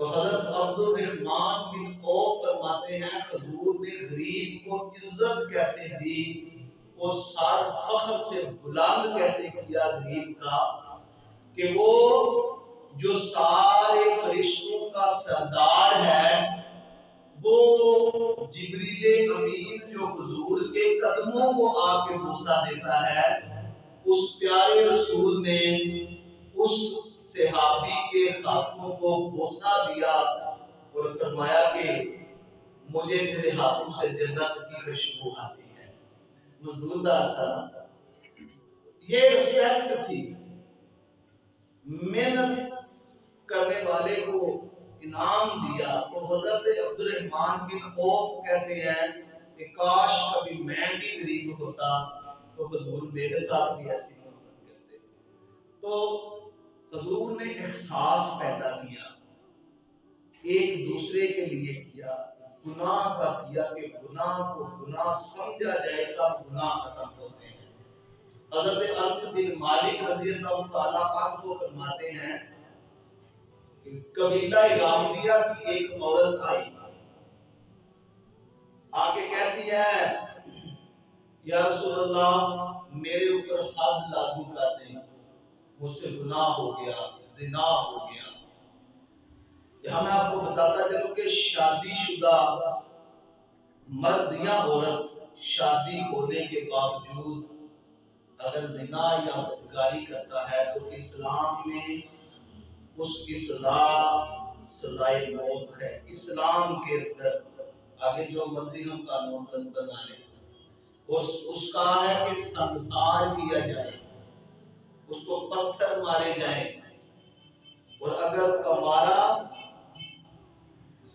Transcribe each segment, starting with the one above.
تو حضرت عبد الرحمن بن عوف فرماتے ہیں حضور نے غریب کو عزت کیسے دی، وہ سر فخر سے بلند کیسے کیا غریب کا، کہ وہ جو سارے فرشتوں کا سردار ہے، وہ جبریل امین جو حضور کے قدموں کو آ کے بوسہ دیتا ہے، اس پیارے رسول نے اس صحابی کے ہاتھوں کو بوسہ دیا اور فرمایا کہ مجھے تیرے ہاتھوں سے جنت کی خوشبو آتی ہے۔ مزدوردار تھا، یہ رسپیکٹ تھی، محنت کرنے والے کو انعام دیا۔ تو حضرت عبد الرحمن بن عوف کہتے ہیں کہ کاش کبھی میں بھی غریب ہوتا تو حضور میرے ساتھ بھی ایسی محبت کرتے۔ تو حضور نے احساس پیدا کیا، ایک دوسرے کے لیے کیا، گناہ کا کیا کہ گناہ کو گناہ سمجھا جائے تب گناہ ختم ہوتے ہیں۔ حضرت انس بن مالک رضی اللہ تعالیٰ عنہ کو فرماتے ہیں کہ قبیلہ غامدیہ کی ایک عورت آئی، آگے کہتی ہے یا رسول اللہ میرے اوپر حد لاگو کر دیں، مجھ سے گناہ ہو گیا، زنا ہو گیا۔ یہاں میں آپ کو بتاتا چلوں کہ شادی شدہ مرد یا عورت شادی ہونے کے باوجود اگر زنا یا بدکاری کرتا ہے تو اسلام میں اس کی سزا سزائے موت ہے۔ اسلام کے اندر آگے جو مرضی ہم قانون بنا لیں، اس کا ہے کہ سنسار کیا جائے، اس کو پتھر مارے جائیں، اور اگر کمارا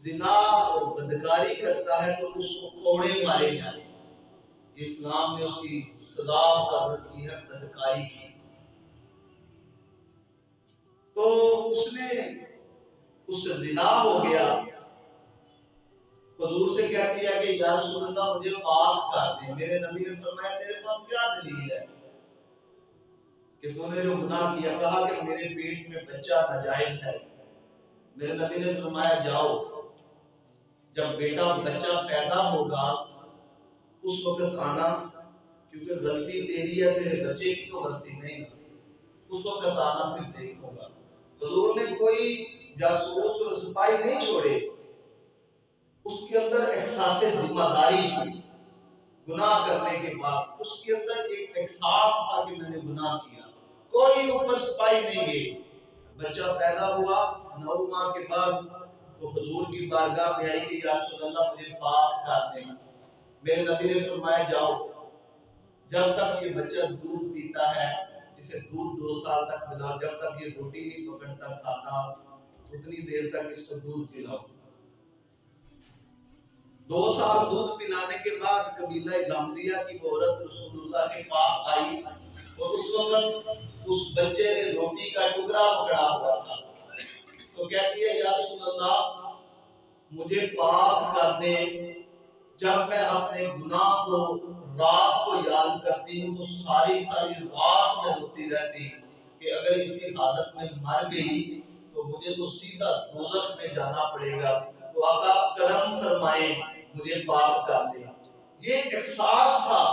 زنا اور بدکاری کرتا ہے تو اس کو کوڑے مارے جائیں۔ اسلام نے اس کی سزا مقرر کی ہے بدکاری کی۔ تو اس نے اس سے زنا ہو گیا، حضور سے کہتی ہے کہ یا رسول اللہ مجھے پاک کر دے۔ میرے نبی نے فرمایا تیرے پاس کیا دلیل ہے کہ تو نے جو گناہ کیا؟ کہا کہ میرے پیٹ میں بچہ ناجائز ہے۔ میرے نبی نے فرمایا جاؤ، جب بیٹا بچہ پیدا ہوگا اس وقت آنا، کیونکہ غلطی تیری ہے، تیرے بچے کی تو غلطی نہیں، اس وقت آنا پھر دیکھوں گا۔ حضور نے کوئی جاسوس اور سپاہی نہیں چھوڑے، اس کے اندر احساس ذمہ داری تھی۔ گناہ کرنے کے بعد اس کے اندر ایک احساس تھا کہ میں نے گناہ کیا، کوئی اوپر سپاہی نہیں گئی۔ بچہ پیدا ہوا 9 ماہ کے بعد تو حضور کی بارگاہ میں آئی کہ یا رسول اللہ مجھے پاک کر دیں۔ میرے نبی نے فرمایا جاؤ، جب تک یہ بچہ دودھ پیتا ہے اسے دودھ 2 سال تک پلاؤ، جب تک یہ روٹی نہیں پکڑتا کھاتا اتنی دیر تک اس کو دودھ پلاؤ۔ 2 سال دودھ پلانے کے بعد قبیلہ غامدیہ کی عورت رسول اللہ کے پاس آئی اور اس وقت اس بچے نے روٹی کا ٹکڑا پکڑا ہوا تھا، تو کہتی ہے یا رسول اللہ مجھے پاک کر دیں، جب میں اپنے گناہ کو رات کو یاد کرتی ہوں تو ساری رات میں روتی رہتی کہ اگر اسی حالت میں مر گئی تو مجھے تو سیدھا دوزخ میں جانا پڑے گا، تو آقا کرم فرمائیں مجھے پاک کر دیں۔ یہ احساس تھا،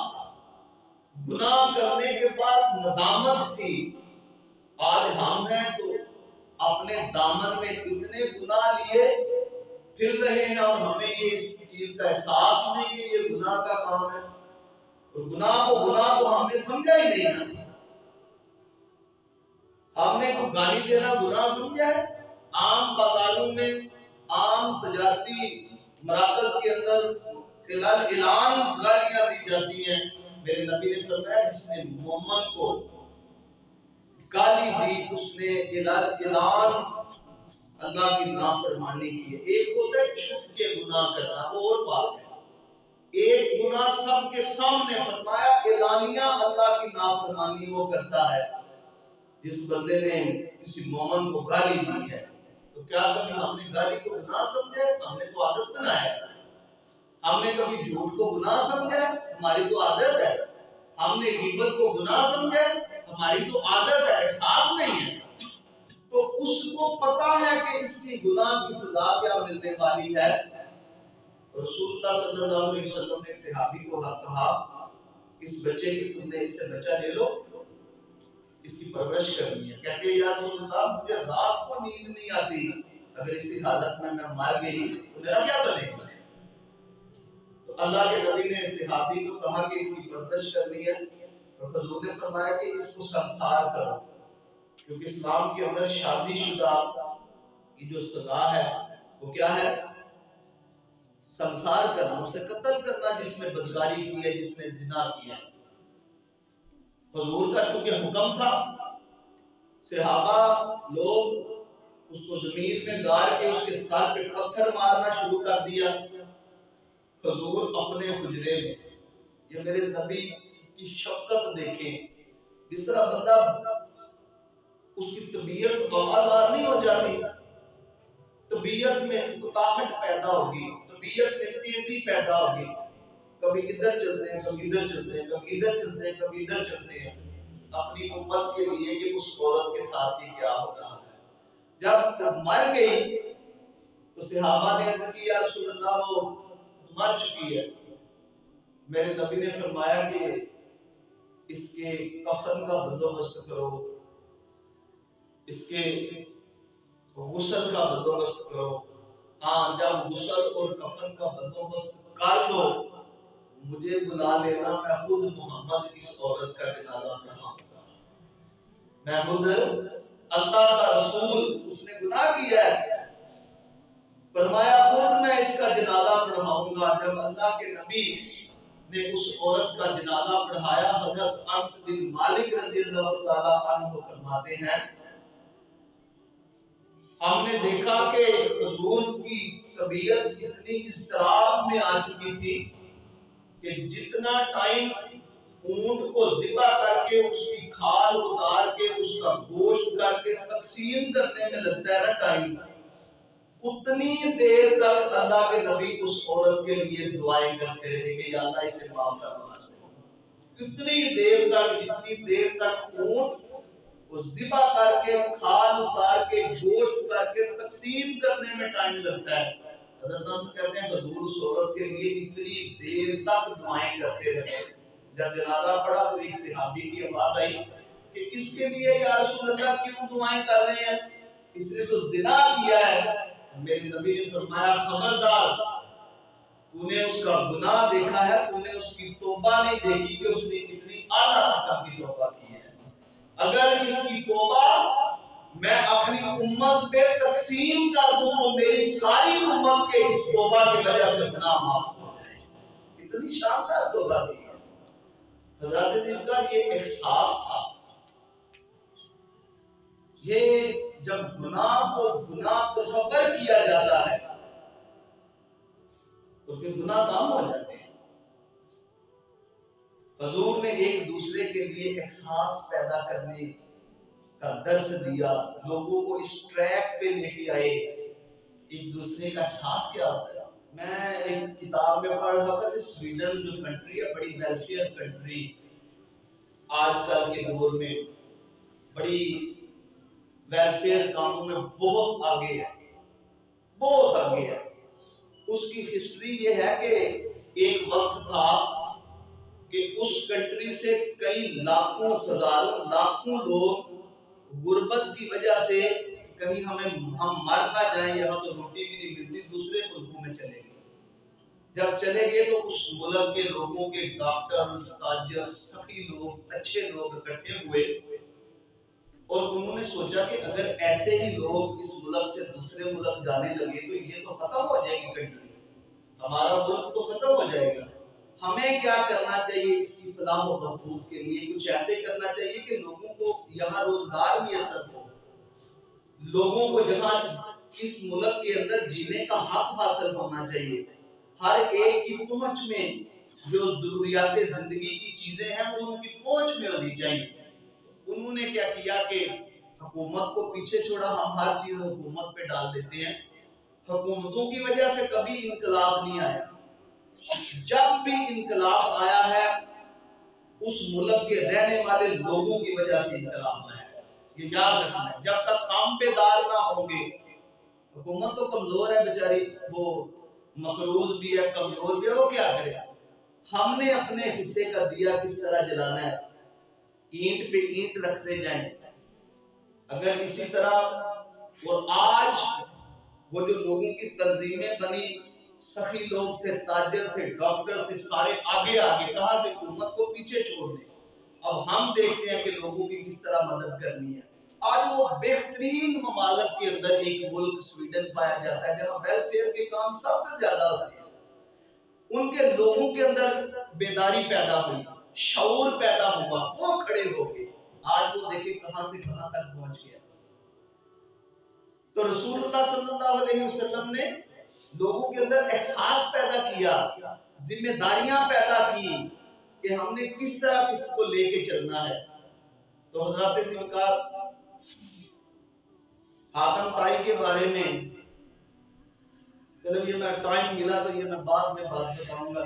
گناہ کرنے کے بعد ندامت تھی۔ آج ہم ہیں تو اپنے دامن میں اتنے گناہ لیے پھر رہے ہیں اور ہمیں یہ اس چیز کا احساس نہیں کہ یہ گناہ کا کام ہے، اور گناہ کو ہم نے سمجھا ہی نہیں نا۔ ہم نے کوئی گالی دینا گناہ سمجھا ہے؟ عام بازاروں میں، عام تجارتی مراکز کے اندر اعلان گالیاں دی جاتی ہیں۔ میرے نبی نے فرمایا جس نے مومن کو گالی دی اس نے اعلان اللہ کی نافرمانی کی ہے۔ ایک ہوتا ہے چھپ کے گناہ کرنا، وہ اور بات ہے۔ ایک گناہ سب کے سامنے فرمایا اعلانیہ اللہ کی نافرمانی وہ کرتا ہے۔ جس بندے نے کسی مومن کو گالی دی ہے تو کیا کبھی ہم نے گالی کو گناہ سمجھا ہے؟ ہم نے تو عادت بنایا ہے۔ ہم نے کبھی جھوٹ کو گناہ سمجھا ہے؟ ہماری تو عادت ہے۔ ہم نے غیبت کو گناہ سمجھا ہے؟ ہماری تو عادت ہے، احساس نہیں ہے۔ تو اس کو پتا ہے کہ اس کی گناہ کی سزا کیا ملنے والی ہے. رسول اللہ صلی اللہ علیہ وسلم نے صحابی کو کہا اس بچے کی تم نے اس سے بچہ لے لو، اس کی پرورش کرنی ہے. کہتے ہیں یا رسول اللہ مجھے رات کو نیند نہیں آتی، اگر اسی حالت میں مر گئی تو میرا کیا بنے گا؟ تو اللہ کے نبی نے صحابی کو کہا کہ اس کی پرورش کرنی ہے، اور حضور نے فرمایا کہ اس کو سنسار کرو، کیونکہ اسلام کے اندر شادی شدہ کی جو سزا ہے وہ کیا ہے؟ سنسار کرنا، اسے قتل کرنا جس نے بدکاری کی ہے، جس نے زنا کیا ہے. حضور کا چونکہ حکم تھا، صحابہ لوگ اس کو زمین میں گاڑ کے اس کے سر پہ پتھر مارنا شروع کر دیا. حضور اپنے حجرے میں، یہ میرے نبی کی شفقت دیکھیں، جس طرح بندہ اس کی طبیعت وفادار نہیں ہو جاتی، طبیعت میں کتاہٹ پیدا ہوگی، طبیعت میں تیزی پیدا ہوگی، کبھی ادھر چلتے ہیں کبھی ادھر چلتے ہیں کبھی ادھر چلتے ہیں کبھی ادھر چلتے ہیں، اپنی امت کے لیے کہ اس عورت کے ساتھ ہی کیا ہو رہا ہے. جب مر گئی تو صحابہ نے عرض کی یا رسول اللہ وہ مر چکی ہے. میرے نبی نے فرمایا کہ اس کے کفن کا بندوبست کرو، اس کے غسل کا بندوبست کرو. ہاں جب غسل اور کفن کا بندوبست کر دو مجھے بلا لینا، میں خود محمد اس عورت کا جنازہ پڑھاؤں گا. میں خود اللہ کا رسول، اس نے گناہ کیا ہے، فرمایا خود میں اس کا جنازہ پڑھاؤں گا. جب اللہ کے نبی نے اس عورت کا جنازہ پڑھایا، حضرت انس بن مالک رضی اللہ تعالیٰ عنہ فرماتے ہیں ہم نے دیکھا کہ حضور کی طبیعت اتنی اضطراب میں آ چکی تھی کہ جتنا ٹائم اونٹ کو ذبح کر کے اس کی کھال اتار کے اس کا گوشت کر کے تقسیم کرنے میں لگتا ہے نا ٹائم، اتنی دیر تک اللہ کے نبی اس عورت کے لیے دعائیں کرتے رہے کہ یا اللہ اسے معاف فرما. اتنی دیر تک، جتنی دیر تک اونٹ کو ذبح کر کے کھال اتار کے گوشت کر کے تقسیم کرنے میں ٹائم لگتا ہے. حضرت انس کہتے ہیں حضور اس عورت کے لیے اتنی دیر تک دعائیں کرتے رہے. جب جنازہ پڑا تو ایک صحابی کی آواز آئی کہ اس کے لیے یا رسول اللہ کیوں دعائیں کر رہے ہیں، اس نے تو زنا کیا ہے. میرے نبی نے فرمایا خبردار، تو نے اس کا گناہ دیکھا ہے، تو نے اس کی توبہ نہیں دیکھی کہ اس نے کتنی اعلیٰ قسم کی توبہ کی ہے. اگر اس کی توبہ میں اپنی امت پہ تقسیم کر دوں تو میری ساری امت کے اس توبہ کی وجہ سے گناہ معاف ہو جائے. اتنی شاندار توبہ کی. حضرت دل کا یہ احساس تھا، یہ جب گناہ کو گناہ تصور کیا جاتا ہے تو پھر گناہ کام ہو جاتے ہیں. حضور نے ایک دوسرے کے لیے احساس پیدا کرنے کا درس دیا، لوگوں کو اس ٹریک پہ لے کے آئے. ایک دوسرے کا احساس کیا ہوتا ہے. میں ایک کتاب میں پڑھ رہا تھا کہ سویڈن جو کنٹری ہے بڑی ویلفیئر کنٹری، آج کل کے دور میں بڑی ویلفیئر کاموں میں بہت آگے ہے، بہت آگے ہے. اس کی ہسٹری یہ ہے کہ ایک وقت تھا کہ اس کنٹری سے کئی لاکھوں ہزاروں لاکھوں لوگ غربت کی وجہ سے کہیں ہم مر نہ جائیں، یہاں تو روٹی بھی نہیں ملتی، دوسرے ملکوں میں چلے گئے. جب چلے گئے تو اس ملک کے لوگوں کے ڈاکٹر، تاجر، سخی لوگ، اچھے لوگ اکٹھے ہوئے اور انہوں نے سوچا کہ اگر ایسے ہی لوگ اس ملک سے دوسرے ملک جانے لگے تو یہ تو ختم ہو جائے گی کنٹری، ہمارا ملک تو ختم ہو جائے گا. ہمیں کیا کرنا چاہیے اس کی فلاح و بہبود کے لیے؟ کچھ ایسے کرنا چاہیے کہ لوگوں کو یہاں روزگار میسر ہو، لوگوں کو جہاں اس ملک کے اندر جینے کا حق حاصل ہونا چاہیے. ہر ایک کی پہنچ میں جو ضروریات زندگی کی چیزیں ہیں وہ ان کی پہنچ میں ہونی چاہیے. انہوں نے کیا کیا کہ حکومت کو پیچھے چھوڑا، ہم ہر چیز حکومت پہ ڈال دیتے ہیں. حکومتوں کی وجہ سے کبھی انقلاب نہیں آیا. جب بھی انقلاب آیا ہے اس ملک کے رہنے والے لوگوں کی وجہ سے انقلاب آیا ہے. یہ یاد رکھنا ہے، جب تک ہم بیدار نہ ہوں گے۔ حکومت تو کمزور ہے بیچاری، وہ مقروض بھی ہے، کمزور بھی ہے، وہ کیا کرے؟ ہم نے اپنے حصے کا دیا کس طرح جلانا ہے، اینٹ پہ اینٹ رکھتے جائیں۔ اگر اسی طرح، اور آج وہ جو لوگوں کی تنظیمیں بنی، سخی لوگ تھے، تاجر تھے، ڈاکٹر تھے، سارے آگے آگے، کہا کہ حکومت کو پیچھے چھوڑ دیں۔ اب ہم دیکھتے ہیں کہ لوگوں کی کس طرح مدد کرنی ہے۔ آج وہ بہترین ممالک کے اندر ایک ملک سویڈن پایا جاتا ہے جہاں ویلفیئر کے کام سب سے زیادہ ہوتے ہیں۔ ان کے لوگوں کے اندر بیداری پیدا ہوئی، شعور پیدا ہوا، وہ کھڑے ہو گئے۔ آج وہ دیکھیں کہاں سے کہاں تک پہنچ گیا۔ تو رسول اللہ صلی اللہ علیہ وسلم نے لوگوں کے اندر احساس پیدا کیا، ذمہ داریاں پیدا کی کہ ہم نے کس طرح کس کو لے کے چلنا ہے۔ تو حضرات دیوکار حاتم طائی کے بارے میں، چلو یہ میں ٹائم ملا تو یہ میں بعد میں بات بتاؤں گا۔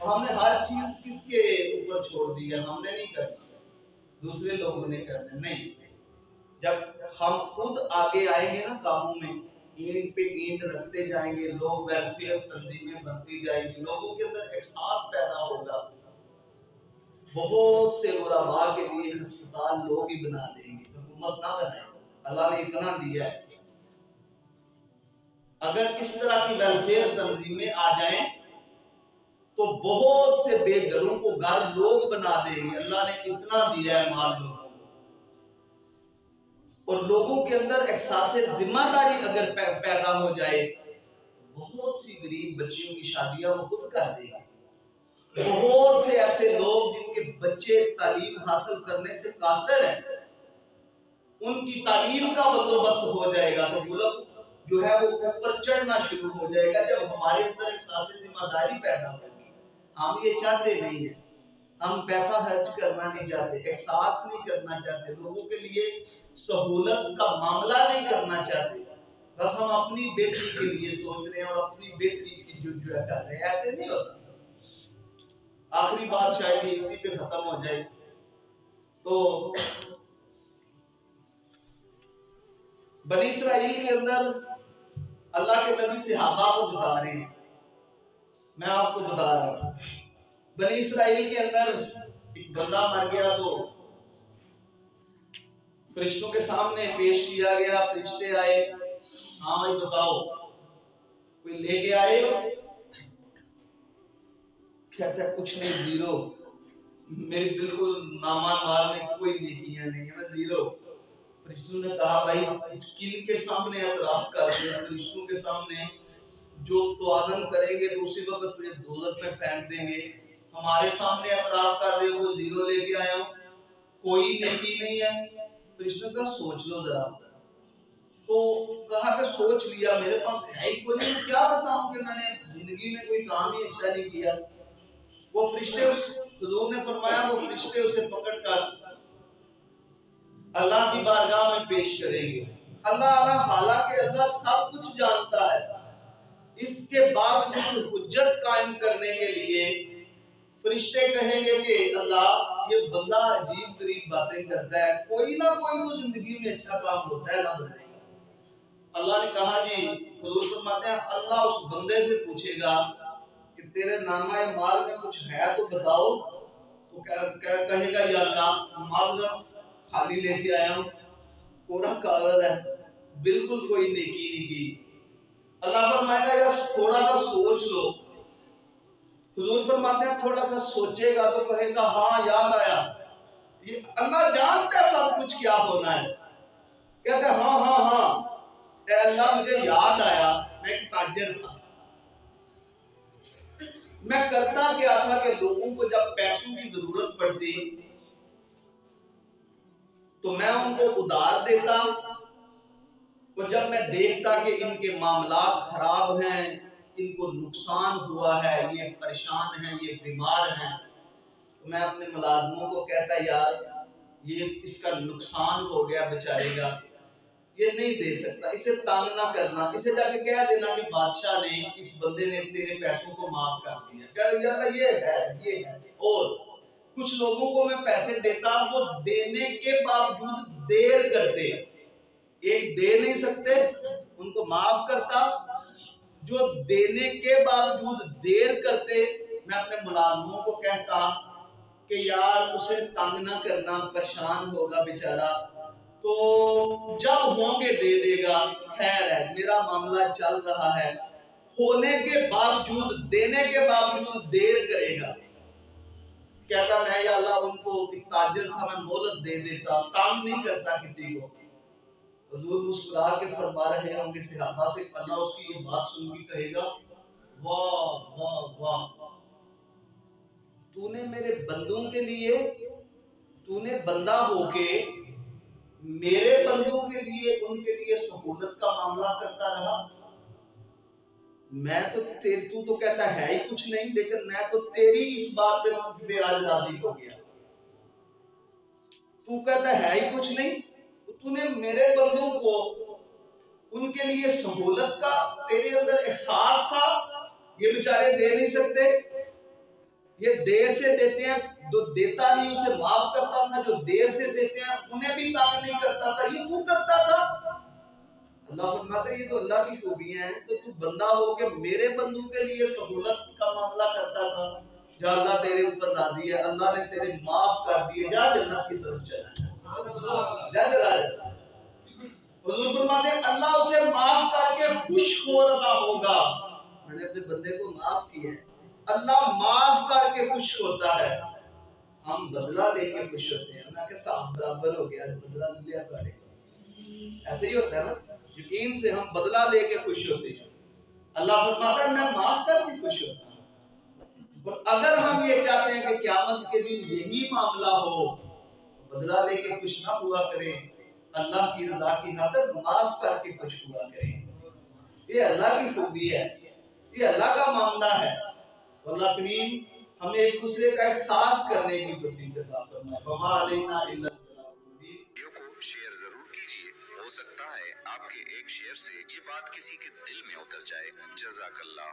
ہم نے ہر چیز کس کے اوپر چھوڑ دی ہے؟ ہم نے نہیں کرنا، دوسرے لوگوں نے کرنا نہیں۔ جب ہم خود آگے آئیں گے نا کاموں میں، اینٹ پہ اینٹ رکھتے جائیں گے، لوگ ویلفیئر تنظیمیں بنتی جائیں گی، لوگوں کے اندر احساس پیدا ہوگا، بہت سے غرباء کے لیے ہسپتال لوگ ہی بنا دیں گے، حکومت نہ بنائے، اللہ نے اتنا دیا ہے۔ اگر اس طرح کی ویلفیئر تنظیمیں آ جائیں تو بہت سے بے گھروں کو گھر لوگ بنا دیں گے، اللہ نے اتنا دیا ہے مال لوگوں کو۔ اور لوگوں کے اندر احساس ذمہ داری اگر پیدا ہو جائے، بہت سی غریب بچیوں کی شادیاں وہ خود کر دیں گے۔ بہت سے ایسے لوگ جن کے بچے تعلیم حاصل کرنے سے قاصر ہیں، ان کی تعلیم کا بندوبست ہو جائے گا تو ملک جو ہے وہ اوپر چڑھنا شروع ہو جائے گا۔ جب ہمارے اندر احساس ذمہ داری پیدا ہوگی، ہم یہ چاہتے نہیں ہیں، ہم پیسہ خرچ کرنا نہیں چاہتے، احساس نہیں کرنا چاہتے، لوگوں کے لیے سہولت کا معاملہ نہیں کرنا چاہتے، بس ہم اپنی بہتری کے لیے سوچ رہے ہیں اور اپنی بہتری کی جو ہے کر رہے ہیں، ایسے نہیں ہوتا۔ آخری بات شاید یہ اسی پہ ختم ہو جائے۔ تو بنی اسرائیل کے اندر اللہ کے نبی صحابہ کو بتا رہے ہیں، میں آپ کو بتا رہا ہوں، بنی اسرائیل کے اندر ایک بندہ مر گیا تو فرشتوں کے سامنے پیش کیا گیا، فرشتے آئے، ہاں بھائی بتاؤ کوئی لے کے آئے ہو؟ کہتا ہے کچھ نہیں، زیرو، میری بالکل نامہ مال میں کوئی نیکیاں نہیں ہے، میں زیرو۔ فرشتوں نے کہا بھائی کن کے سامنے اعتراف کر دیا؟ فرشتوں کے سامنے جو توازن کریں گے تو اسی وقت تجھے دوزخ میں پھینک دیں گے، ہمارے سامنے اعتراف کر رہے ہو زیرو لے کے آیا ہوں، کوئی نیکی نہیں ہے۔ فرشتوں کا سوچ لو ذرا۔ تو کہا کہ سوچ لیا، میرے پاس ہے ہی کوئی نہیں، کیا بتاؤں کہ میں نے زندگی میں کوئی کام ہی اچھا نہیں کیا۔ وہ فرشتے، اس حضور نے فرمایا وہ فرشتے اسے پکڑ کر اللہ کی بارگاہ میں پیش کریں گے۔ اللہ حالانکہ اللہ سب کچھ جانتا ہے، اس کے باوجود حجت قائم کرنے کے لیے فرشتے کہیں گے کہ اللہ یہ بندہ عجیب غریب باتیں کرتا ہے، کوئی نہ کوئی تو زندگی میں اچھا کام ہوتا ہے نا بندے کا۔ اللہ نے کہا جی، حضور فرماتے ہیں اللہ اس بندے سے پوچھے گا کہ تیرے نامہ مال میں کچھ ہے تو بتاؤ، تو کہے گا یا اللہ معذرت خالی لے کے آیا ہوں، پورا کاغذ ہے، بالکل کوئی نیکی نہیں کی۔ اللہ فرمائے گا یا تھوڑا سا سوچ لو۔ حضور فرماتے ہیں تھوڑا سا سوچے گا تو کہے گا ہاں یاد آیا، یہ اللہ جانتا ہے سب کچھ کیا ہونا ہے۔ کہتا ہے ہاں ہاں ہاں اے اللہ مجھے یاد آیا، میں ایک تاجر تھا، میں کرتا کیا تھا کہ لوگوں کو جب پیسوں کی ضرورت پڑتی تو میں ان کو ادھار دیتا، اور جب میں دیکھتا کہ ان کے معاملات خراب ہیں، ان کو نقصان ہوا ہے، یہ پریشان ہیں، یہ بیمار ہیں، تو میں اپنے ملازموں کو کہتا یار یہ اس کا نقصان ہو گیا بیچارے گا، یہ نہیں دے سکتا، اسے تانگ نہ کرنا، اسے جا کے کہہ دینا کہ بادشاہ نے اس بندے نے تیرے پیسوں کو معاف کر دیا، کہہ دیا یہ ہے۔ اور کچھ لوگوں کو میں پیسے دیتا، وہ دینے کے باوجود دیر کرتے، ایک دے نہیں سکتے ان کو معاف کرتا، جو دینے کے باوجود دیر کرتے میں اپنے ملازموں کو کہتا کہ یار اسے تنگ نہ کرنا، پریشان ہوگا بیچارہ، تو جب ہوں گے دے دے گا، خیر ہے، میرا معاملہ چل رہا ہے، ہونے کے باوجود، دینے کے باوجود دیر کرے گا، کہتا میں یا اللہ ان کو، ایک تاجر تھا میں مہلت دے دیتا، کام نہیں کرتا کسی کو۔ حضور مسکرا کے فرما رہے ہوں گے صحابہ سے، اللہ اس کی یہ بات سن کے کہے گا واہ واہ واہ، تو نے میرے بندوں کے لیے، تو نے بندہ ہو کے میرے بندوں کے لیے، ان کے لیے سہولت کا معاملہ کرتا رہا، میں تو تو کہتا ہے ہی کچھ نہیں، لیکن میں تو تیری اس بات پہ آج راضی ہو گیا، تو کہتا ہے ہی کچھ نہیں، تو نے میرے بندوں کو ان کے لیے سہولت کا تیرے اندر احساس تھا، یہ بیچارے دے نہیں سکتے، یہ دیر سے دیتے ہیں، جو دیتا نہیں اسے معاف کرتا تھا، جو دیر سے دیتے ہیں انہیں بھی تانگ نہیں کرتا تھا، یہ تو کرتا تھا۔ اللہ فرماتا ہے یہ تو اللہ کی خوبیاں ہیں، تو بندہ ہو کے میرے بندوں کے لیے سہولت کا معاملہ کرتا تھا، جا اللہ تیرے اوپر راضی ہے، اللہ نے تیرے معاف کر دیے، جا جنت کی طرف چلا جا، چلا جا۔ حضور فرماتے ہیں اللہ اسے معاف کر کے خوش ہو رہا ہوگا، میں نے اپنے بندے کو معاف کیا ہے، اللہ معاف کر کے خوش ہوتا ہے، ہم بدلہ لے کے خوش ہوتے ہیں، ہم کہ صاحب برابر ہو گیا، بدلہ لیا کرے، ایسے ہی ہوتا ہے نا، یقین سے ہم بدلہ لے کے خوش ہوتے ہیں، اللہ فرماتا ہے میں معاف کر کے خوش ہوتا ہوں، اور اگر ہم یہ چاہتے ہیں کہ قیامت کے دن یہی معاملہ ہو، بدلہ لے کے خوش نہ ہوا کریں، اللہ کی رضا کی خاطر معاف کر کے خوش ہوا کریں، یہ اللہ کی خوبی ہے، یہ اللہ کا معاملہ ہے، اللہ کریم ہمیں ایک دوسرے کا احساس کرنے کی توفیق عطا فرمائے، وما علینا الا البلاغ المبین۔ ویڈیو کو شیئر ضرور کیجیے، ہو سکتا ہے آپ کے ایک شیئر سے یہ بات کسی کے دل میں اتر جائے۔ جزاک اللہ۔